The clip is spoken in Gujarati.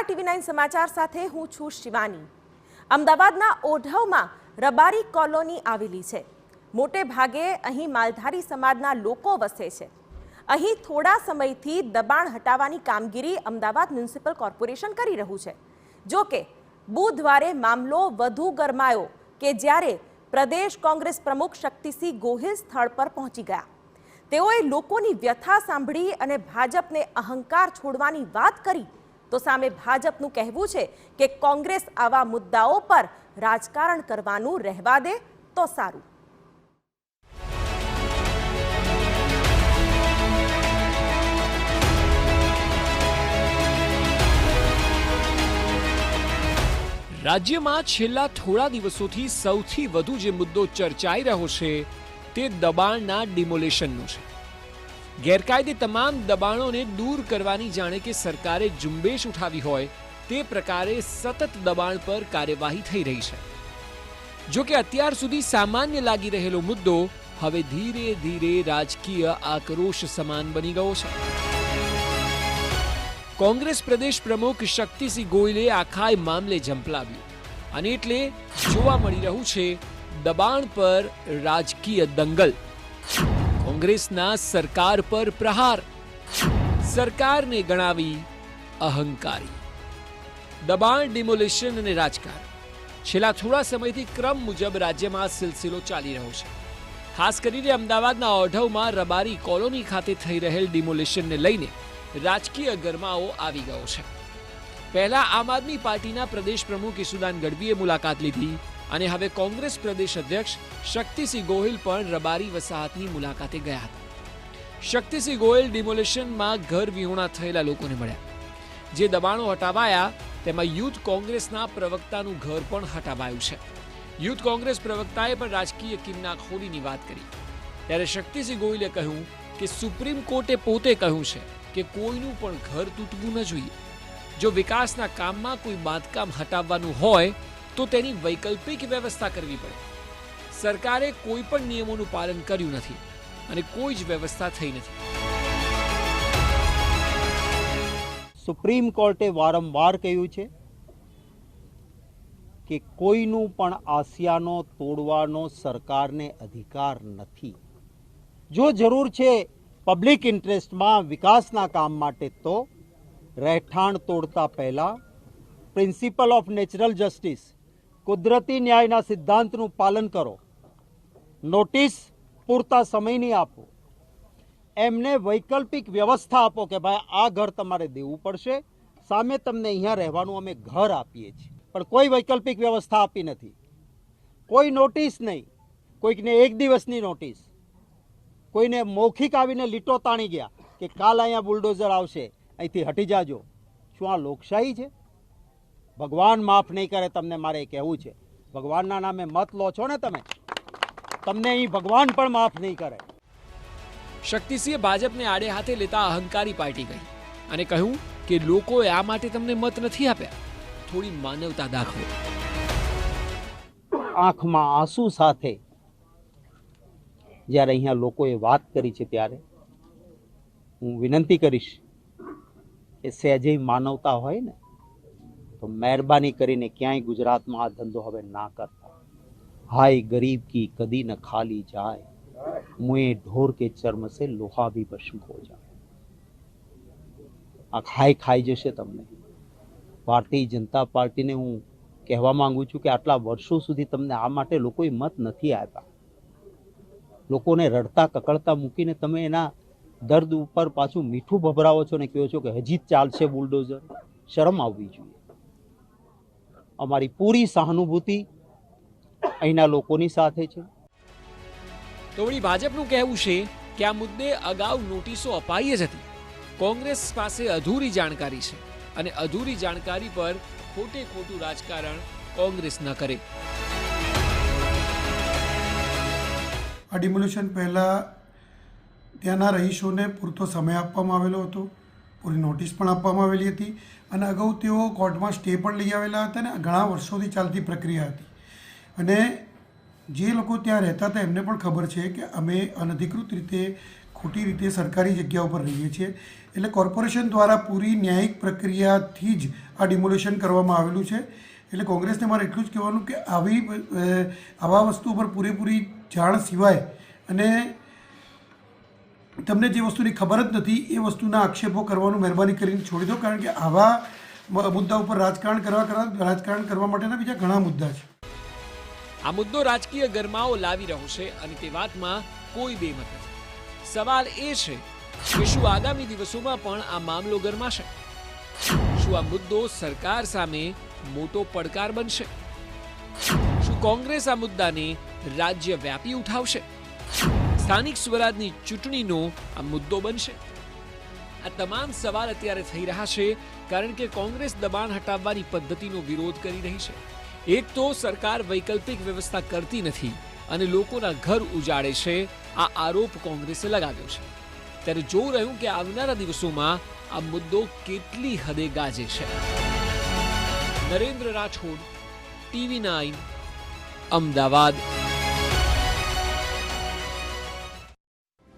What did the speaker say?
TV9 સમાચાર સાથે હું છું શિવાની। અમદાવાદના ઓઢવમાં રબારી કોલોની આવેલી છે। મોટે ભાગે અહીં માલધારી સમાજના લોકો વસે છે। અહીં થોડા સમયથી દબાણ હટાવવાની કામગીરી અમદાવાદ મ્યુનિસિપલ કોર્પોરેશન કરી રહ્યું છે। જો કે બુધવારે મામલો વધુ ગરમાયો કે જ્યારે પ્રદેશ કોંગ્રેસ પ્રમુખ શક્તિસિંહ ગોહિલ સ્થળ પર પહોંચી ગયા। તેઓએ લોકોની વ્યથા સાંભળી અને ભાજપને અહંકાર છોડવાની વાત કરી તો સામે ભાજપનું કહેવું છે કે કોંગ્રેસ આવા મુદ્દાઓ પર રાજકારણ કરવાનું રહેવા દે તો સારું। રાજ્યમાં છેલ્લા થોડા દિવસોથી સૌથી વધુ જે મુદ્દો ચર્ચાઈ રહ્યો છે તે દબાણના ડિમોલેશનનો છે। ગેરકાયદે તમામ દબાણોને દૂર કરવાની જાણે કે સરકારે ઝુંબેશ ઉઠાવી હોય તે પ્રકારે સતત દબાણ પર કાર્યવાહી થઈ રહી છે। જો કે અત્યાર સુધી સામાન્ય લાગી રહેલો મુદ્દો હવે ધીરે ધીરે રાજકીય આક્રોશ સમાન બની ગયો છે। કોંગ્રેસ પ્રદેશ પ્રમુખ શક્તિસિંહ ગોહિલે આખા મામલે ઝંપલાવ્યું અને એટલે જોવા મળી રહ્યું છે દબાણ પર રાજકીય દંગલ, કોંગ્રેસના સરકાર પર પ્રહાર, સરકારને ગણાવી અહંકારી। દબાણ, ડિમોલેશન અને રાજકારણ છેલ્લા થોડા સમયથી ક્રમ મુજબ રાજ્યમાં સિલસિલો ચાલી રહ્યો છે। ખાસ કરીને અમદાવાદના ઓઢવમાં રબારી કોલોની ખાતે થઈ રહેલ ડિમોલેશનને લઈને રાજકીય ગરમાવો આવી ગયો છે। પહેલા આમ આદમી પાર્ટીના પ્રદેશ પ્રમુખ ઈસુદાન ગઢવીએ મુલાકાત લીધી અને હવે કોંગ્રેસ પ્રદેશ અધ્યક્ષ શક્તિસિંહ ગોહિલ પણ રબારી વસાહતની મુલાકાતે ગયા હતા। શક્તિસિંહ ગોહિલ ડિમોલેશનમાં ઘર વિહોણા થયેલા લોકોને મળ્યા। જે દબાણો હટાવાયા તેમાં યુથ કોંગ્રેસના પ્રવક્તાનું ઘર પણ હટાવાયું છે। યુથ કોંગ્રેસ પ્રવક્તાએ પણ રાજકીય કિન્નાખોરીની વાત કરી। ત્યારે શક્તિસિંહ ગોહિલે કહ્યું કે સુપ્રીમ કોર્ટે પોતે કહ્યું છે કે કોઈનું પણ ઘર તૂટવું ન જોઈએ। જો વિકાસના કામમાં કોઈ બાંધકામ હટાવવાનું હોય તો તેની વૈકલ્પિક વ્યવસ્થા કરવી પડે। સરકારે કોઈ પણ નિયમોનું પાલન કર્યું નથી અને કોઈ જ વ્યવસ્થા થઈ નથી। સુપ્રીમ કોર્ટે વારંવાર કહ્યું છે કે કોઈનું પણ આસિયાનો તોડવાનો સરકારને અધિકાર નથી। જો જરૂર છે પબ્લિક ઇન્ટરેસ્ટમાં વિકાસના કામ માટે તો રહેઠાણ તોડતા પહેલા પ્રિન્સિપલ ઓફ નેચરલ જસ્ટિસ, કુદરતી ન્યાયના સિદ્ધાંતનું પાલન કરો। નોટિસ પૂરતા સમયની આપો, એમને વૈકલ્પિક વ્યવસ્થા આપો કે ભાઈ આ ઘર તમારે દેવું પડશે, સામે તમને અહીંયા રહેવાનું અમે ઘર આપીએ છીએ। પણ કોઈ વૈકલ્પિક વ્યવસ્થા આપી નથી, કોઈ નોટિસ નહીં। કોઈકને એક દિવસની નોટિસ, કોઈને મૌખિક આવીને લીટો તાણી ગયા કે કાલ અહીંયા બુલડોઝર આવશે, અહીંથી હટી જાજો। શું આ લોકશાહી છે? ભગવાન માફ નહીં કરે તમને, મારે કહેવું છે। ભગવાનના નામે મત લો છો ને તમે, તમને અહીં ભગવાન પણ માફ નહીં કરે। શક્તિસિંહે ભાજપને આડે હાથે લેતા અહંકારી પાર્ટી કહી અને કહ્યું કે લોકોએ આ માટે તમને મત નથી આપ્યા, થોડી માનવતા દાખવો। આંખમાં આંસુ સાથે જ્યારે અહીંયા લોકોએ વાત કરી છે ત્યારે હું વિનંતી કરીશ કે સહેજે માનવતા હોય ને તો મહેરબાની કરીને ક્યાંય ગુજરાતમાં આ ધંધો હવે ના કરતા। હાય ગરીબ કી કદી ન ખાલી જાય, મુએ ઢોર કે ચર્મ સે લોહા ભી ભસ્મ હો જાય। આ ખાઈ જશે તમને। ભારતીય જનતા પાર્ટીને હું કહેવા માંગુ છું કે આટલા વર્ષો સુધી તમને આ માટે લોકોએ મત નથી આપ્યા। લોકોને રડતા કકળતા મૂકીને તમે એના દર્દ ઉપર પાછું મીઠું ભભરાવો છો ને કહો છો કે હજી ચાલશે બુલડોઝર। શરમ આવવી જોઈએ। અમારી પૂરી સહાનુભૂતિ અહીંના લોકોની સાથે છે। તો વળી ભાજપનું કહેવું છે કે આ મુદ્દે અગાઉ નોટિસો અપાઈ જ હતી। કોંગ્રેસ પાસે અધૂરી જાણકારી છે અને અધૂરી જાણકારી પર ખોટે ખોટું રાજકારણ કોંગ્રેસ ન કરે। આ ડિમોલેશન પહેલાં ત્યાંના રહીશોને પૂરતો સમય આપવામાં આવેલો હતો, પૂરી નોટિસ પણ આપવામાં આવેલી હતી અને અગાઉ તેઓ કોર્ટમાં સ્ટે પણ લઈ આવેલા હતા અને ઘણા વર્ષોથી ચાલતી પ્રક્રિયા હતી। અને જે લોકો ત્યાં રહેતા હતા એમને પણ ખબર છે કે અમે અનધિકૃત રીતે ખોટી રીતે સરકારી જગ્યા ઉપર રહીએ છીએ. એટલે કોર્પોરેશન દ્વારા પૂરી ન્યાયિક પ્રક્રિયાથી જ આ ડિમોલિશન કરવામાં આવેલું છે. એટલે કોંગ્રેસને મારે એટલું જ કહેવાનું કે આવા વસ્તુ પર પૂરેપૂરી જાણ સિવાય અને તમને જે વસ્તુની ખબર જ નથી એ વસ્તુના આક્ષેપો કરવાનું મહેરબાની કરીને છોડી દો, કારણ કે આવા મુદ્દા ઉપર રાજકારણ કરવા માટેના બીજા ઘણા મુદ્દા છે. આ મુદ્દો રાજકીય ગરમાવો લાવી રહ્યો છે અને તે વાતમાં કોઈ બેમત નથી. સવાલ એ છે કે શું આગામી દિવસોમાં પણ આ મામલો ગરમાશે? શું આ મુદ્દો સરકાર સામે મોટો પડકાર બનશે? શું કોંગ્રેસ આ મુદ્દાને રાજ્યવ્યાપી ઉઠાવશે? સ્થાનિક સ્વરાજની ચૂંટણીનો આ મુદ્દો બનશે? આ તમામ સવાલ અત્યારે થઈ રહ્યા છે કારણ કે કોંગ્રેસ દબાણ હટાવવાની પદ્ધતિનો વિરોધ કરી રહી છે. એક તો સરકાર વૈકલ્પિક વ્યવસ્થા કરતી નથી અને લોકોના ઘર ઉજાડે છે, આ આરોપ કોંગ્રેસે લગાવ્યો છે. ત્યારે જોવું રહ્યું કે આવનારા દિવસોમાં આ મુદ્દો કેટલી હદે ગાજે છે. નરેન્દ્ર રાઠોડ, TV9, અમદાવાદ.